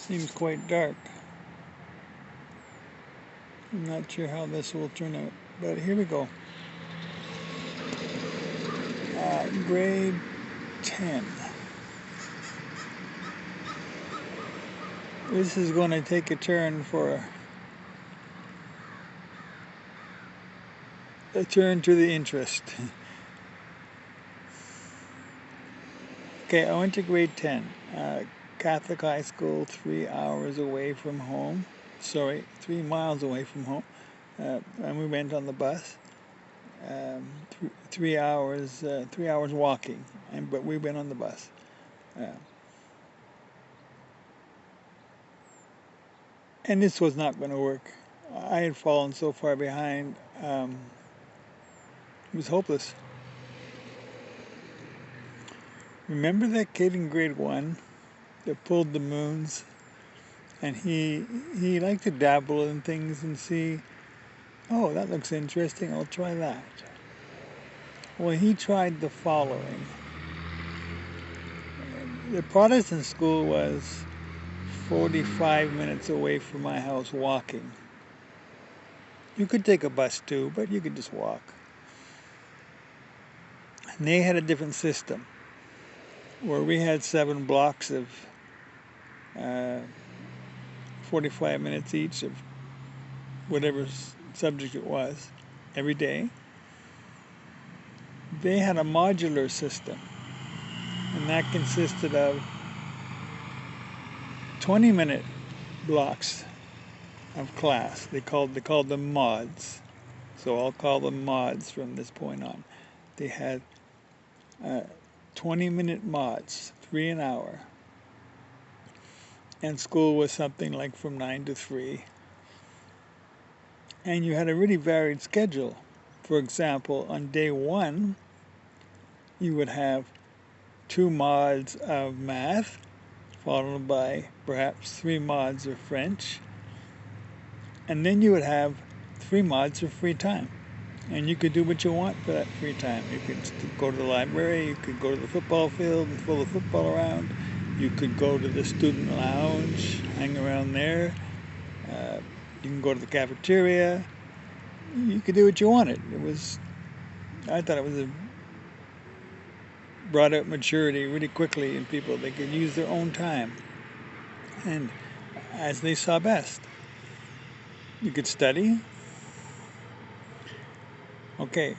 Seems quite dark. I'm not sure how this will turn out, but here we go. Grade 10. This is going to take a turn for a turn to the interest. Okay, I went to grade 10. Catholic high school, 3 hours away from home. Sorry, 3 miles away from home. And we went on the bus. 3 hours walking, but we went on the bus. Uh, and this was not going to work. I had fallen so far behind. It was hopeless. Remember that kid in grade 1 that pulled the moons? And he liked to dabble in things and see, oh, that looks interesting, I'll try that. Well, he tried the following. The Protestant school was 45 minutes away from my house walking. You could take a bus too, but you could just walk. And they had a different system where we had 7 blocks of 45 minutes each of whatever subject it was every day. They had a modular system, and that consisted of 20-minute blocks of class. They called them mods. So I'll call them mods from this point on. They had 20-minute mods, 3 an hour. And school was something like from 9 to 3. And you had a really varied schedule. For example, on day 1, you would have 2 mods of math, followed by perhaps 3 mods of French. And then you would have 3 mods of free time. And you could do what you want for that free time. You could go to the library, you could go to the football field and throw the football around. You could go to the student lounge, hang around there. You can go to the cafeteria. You could do what you wanted. I thought it was brought out maturity really quickly in people. They could use their own time and as they saw best. You could study. Okay,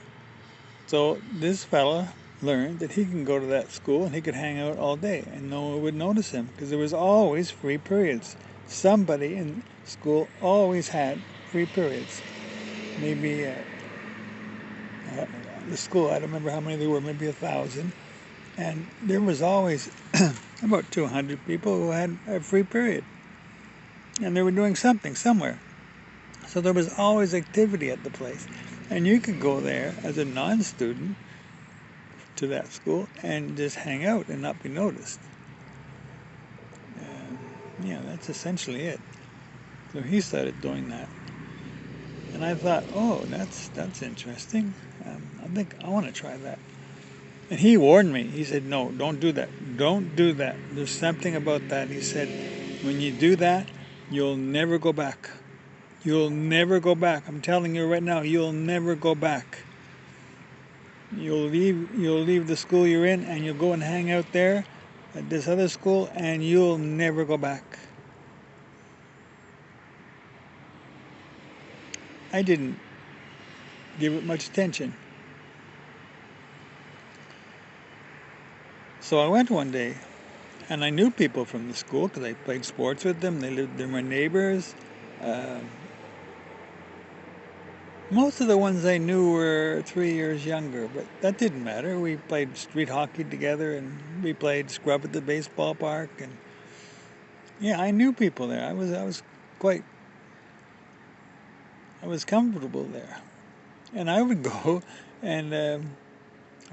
so this fella learned that he can go to that school and he could hang out all day and no one would notice him because there was always free periods. Somebody in school always had free periods. Maybe the school, I don't remember how many there were, maybe 1,000. And there was always about 200 people who had a free period. And they were doing something somewhere. So there was always activity at the place. And you could go there as a non-student to that school and just hang out and not be noticed. Yeah, that's essentially it. So he started doing that. And I thought, oh, that's interesting. I think I want to try that. And he warned me. He said, no, don't do that. Don't do that. There's something about that. He said, when you do that, you'll never go back. You'll never go back. I'm telling you right now, you'll never go back. You'll leave the school you're in and you'll go and hang out there at this other school and you'll never go back. I didn't give it much attention. So I went one day and I knew people from the school because I played sports with them. They're my neighbors. Most of the ones I knew were 3 years younger, but that didn't matter. We played street hockey together and we played scrub at the baseball park. And yeah, I knew people there. I was comfortable there. And I would go and the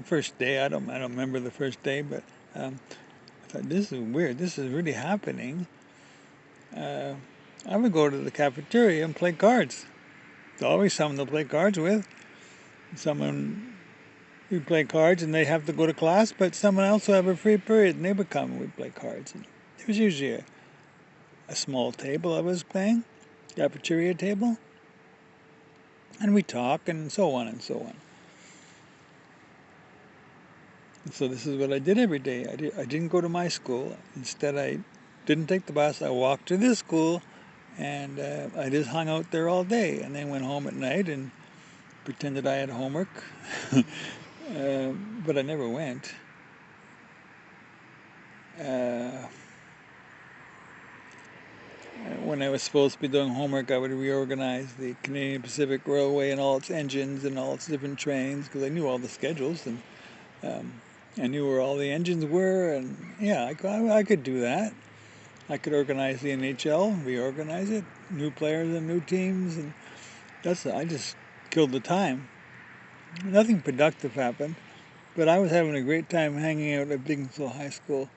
first day, I don't remember the first day, but I thought, this is weird. This is really happening. I would go to the cafeteria and play cards. There's always someone to play cards with. Someone would play cards and they'd have to go to class, but someone else would have a free period and they would come and we'd play cards. And it was usually a small table I was playing, cafeteria table, and we talk and so on and so on. And so this is what I did every day. I didn't go to my school. Instead, I didn't take the bus. I walked to this school, and I just hung out there all day, and then went home at night and pretended I had homework, but I never went. When I was supposed to be doing homework, I would reorganize the Canadian Pacific Railway and all its engines and all its different trains, because I knew all the schedules, and I knew where all the engines were, and yeah, I could do that. I could organize the NHL, reorganize it, new players and new teams, and I just killed the time. Nothing productive happened, but I was having a great time hanging out at Bigginsville High School,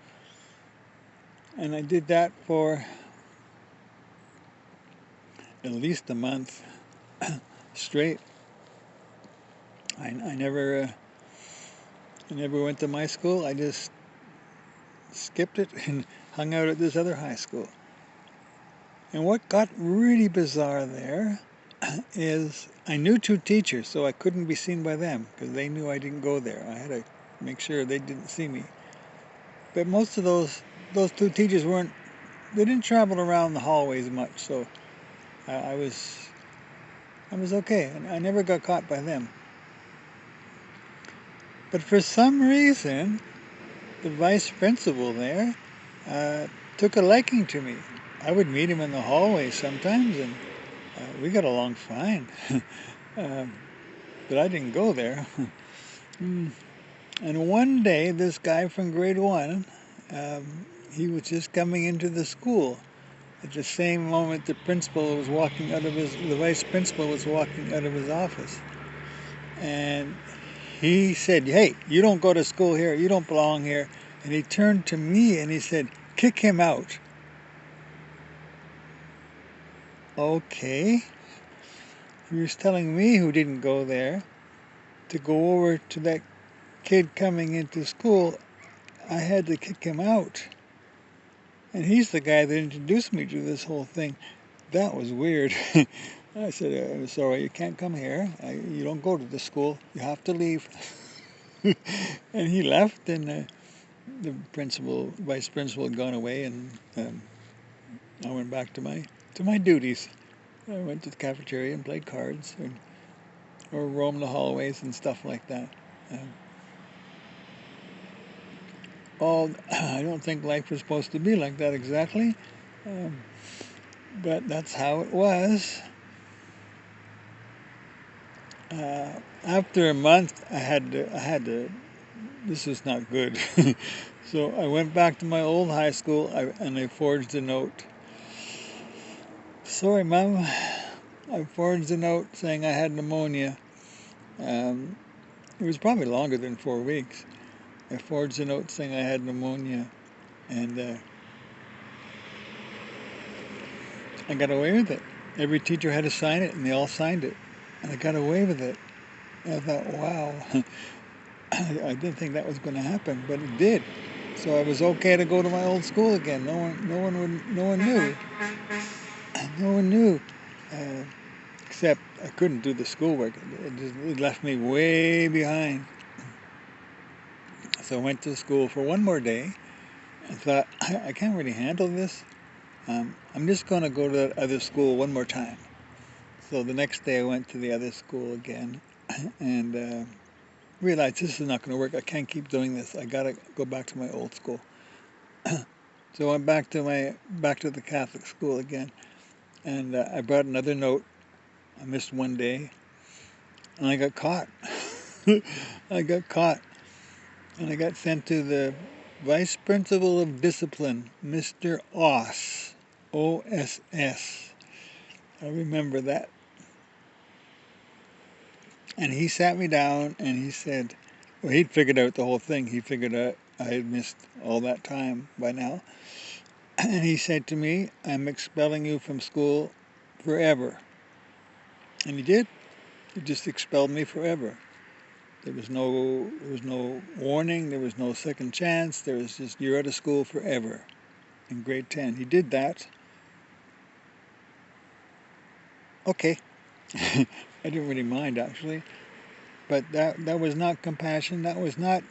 and I did that for at least a month straight. I never went to my school. I just skipped it and hung out at this other high school. And what got really bizarre there is I knew two teachers, so I couldn't be seen by them because they knew I didn't go there. I had to make sure they didn't see me. But most of those two teachers they didn't travel around the hallways much, so I was okay, and I never got caught by them. But for some reason, the vice principal there took a liking to me. I would meet him in the hallway sometimes, and we got along fine. But I didn't go there. And one day, this guy from grade 1, he was just coming into the school. At the same moment, the vice principal was walking out of his office. And he said, "Hey, you don't go to school here. You don't belong here." And he turned to me and he said, "Kick him out." Okay. He was telling me, who didn't go there, to go over to that kid coming into school. I had to kick him out. And he's the guy that introduced me to this whole thing. That was weird. I said, "I'm sorry, you can't come here. You don't go to the school. You have to leave." And he left, and the vice principal had gone away, and I went back to my duties. I went to the cafeteria and played cards, or roamed the hallways and stuff like that. I don't think life was supposed to be like that exactly, but that's how it was. After a month, I had to. This is not good. So I went back to my old high school, and I forged a note. "Sorry, Mom, I forged a note saying I had pneumonia." It was probably longer than 4 weeks. I forged a note saying I had pneumonia, and I got away with it. Every teacher had to sign it, and they all signed it, and I got away with it. And I thought, wow, I didn't think that was going to happen, but it did. So I was okay to go to my old school again. No one knew. No one knew, except I couldn't do the schoolwork. It left me way behind. So I went to school for one more day. I thought, I can't really handle this. I'm just going to go to that other school one more time. So the next day I went to the other school again, and realized this is not going to work. I can't keep doing this. I got to go back to my old school. So I went back to the Catholic school again, and I brought another note. I missed one day, and I got caught. I got caught, and I got sent to the Vice Principal of Discipline, Mr. Oss, O-S-S. I remember that. And he sat me down, and he said, well, he'd figured out the whole thing. He figured out I had missed all that time by now. And he said to me, "I'm expelling you from school forever." And he did. He just expelled me forever. There was no warning. There was no second chance. There was just, "You're out of school forever." In grade 10, he did that. Okay. I didn't really mind actually, but that was not compassion. That was not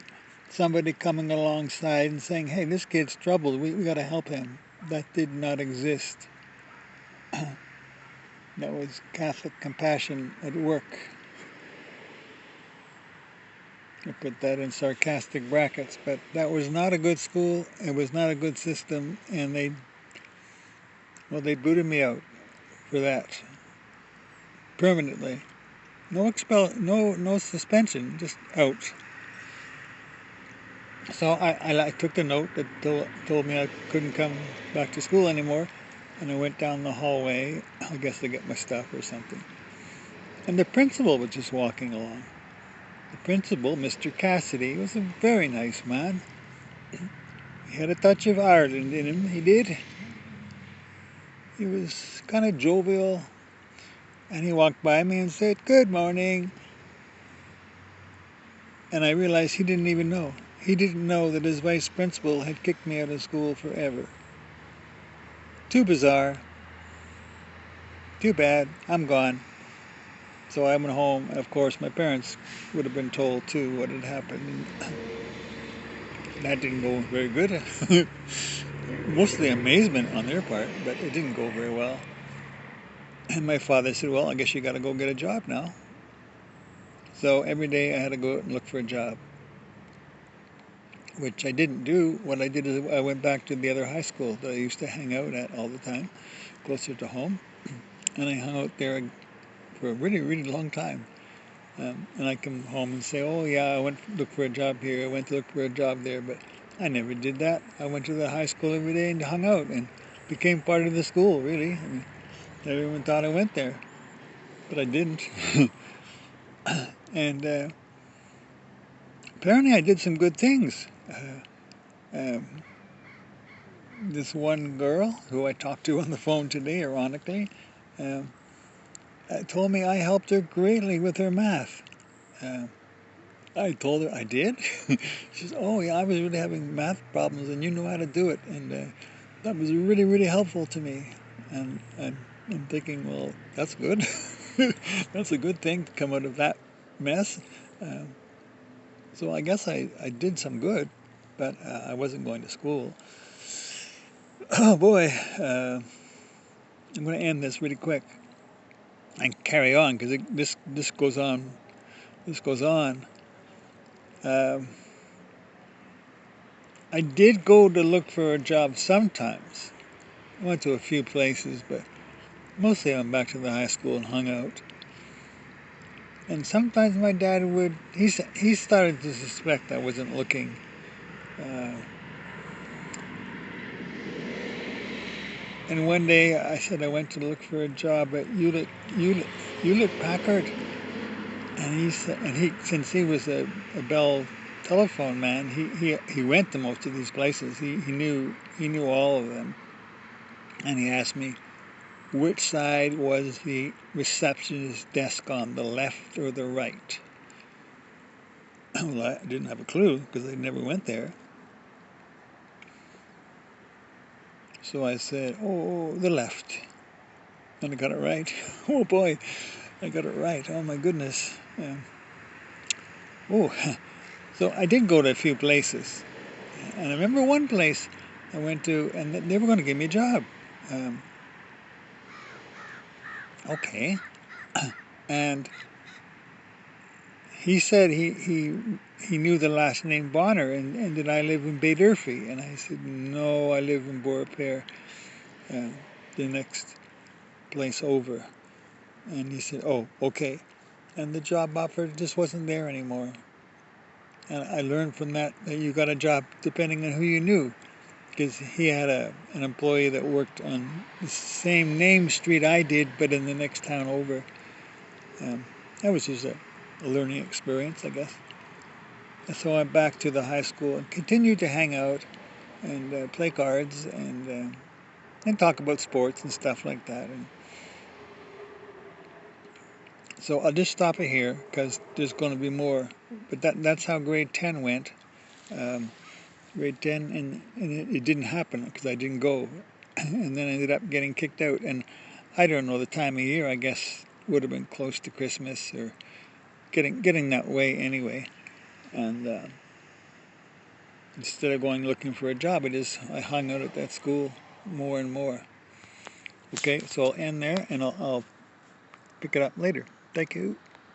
somebody coming alongside and saying, "Hey, this kid's troubled. We got to help him." That did not exist. That was Catholic compassion at work. I put that in sarcastic brackets, but that was not a good school. It was not a good system, and they booted me out for that permanently. No suspension, just out. So I took the note that told me I couldn't come back to school anymore, and I went down the hallway, I guess to get my stuff or something. And the principal was just walking along. The principal, Mr. Cassidy, was a very nice man. He had a touch of Ireland in him, he did. He was kind of jovial, and he walked by me and said, "Good morning." And I realized he didn't even know. He didn't know that his vice principal had kicked me out of school forever. Too bizarre. Too bad. I'm gone. So I went home, and of course my parents would have been told too what had happened. That didn't go very good. Mostly amazement on their part, but it didn't go very well. And my father said, "Well, I guess you got to go get a job now." So every day I had to go out and look for a job, which I didn't do. What I did is I went back to the other high school that I used to hang out at all the time, closer to home, and I hung out there for a really, really long time. And I come home and say, "Oh yeah, I went to look for a job here. I went to look for a job there," but I never did that. I went to the high school every day and hung out and became part of the school. Really, I mean, everyone thought I went there, but I didn't. And apparently, I did some good things. Um, this one girl who I talked to on the phone today, ironically, um, told me I helped her greatly with her math. Uh, I told her I did. She said, "Oh yeah, I was really having math problems, and you know how to do it, and that was really, really helpful to me." And I'm thinking, well, that's good. That's a good thing to come out of that mess. Um, so I guess I did some good, but I wasn't going to school. Oh boy, I'm going to end this really quick and carry on because this goes on. This goes on. Um, I did go to look for a job sometimes. I went to a few places, but mostly I went back to the high school and hung out. And sometimes my dad he started to suspect I wasn't looking. Uh, and one day I said I went to look for a job at Hewlett Packard. And he said, since he was a Bell telephone man, he went to most of these places. He knew all of them. And he asked me, which side was the receptionist's desk on, the left or the right? Well, I didn't have a clue because I never went there. So I said, "Oh, the left." And I got it right. Oh boy, I got it right. Oh my goodness. Oh, so I did go to a few places. And I remember one place I went to, and they were going to give me a job. Um, okay. And he said he knew the last name Bonner, and did I live in Bay Durfee? And I said, "No, I live in Beaurepaire, uh, the next place over." And he said, "Oh, okay." And the job offer just wasn't there anymore. And I learned from that you got a job depending on who you knew. Because he had an employee that worked on the same name street I did, but in the next town over. That was just a learning experience, I guess. And so I went back to the high school and continued to hang out and play cards and talk about sports and stuff like that. And so I'll just stop it here because there's going to be more. But that's how grade 10 went. Um, grade 10, and it didn't happen because I didn't go. And then I ended up getting kicked out. And I don't know the time of year. I guess would have been close to Christmas or getting that way anyway. And instead of going looking for a job, I hung out at that school more and more. Okay, so I'll end there, and I'll pick it up later. Thank you.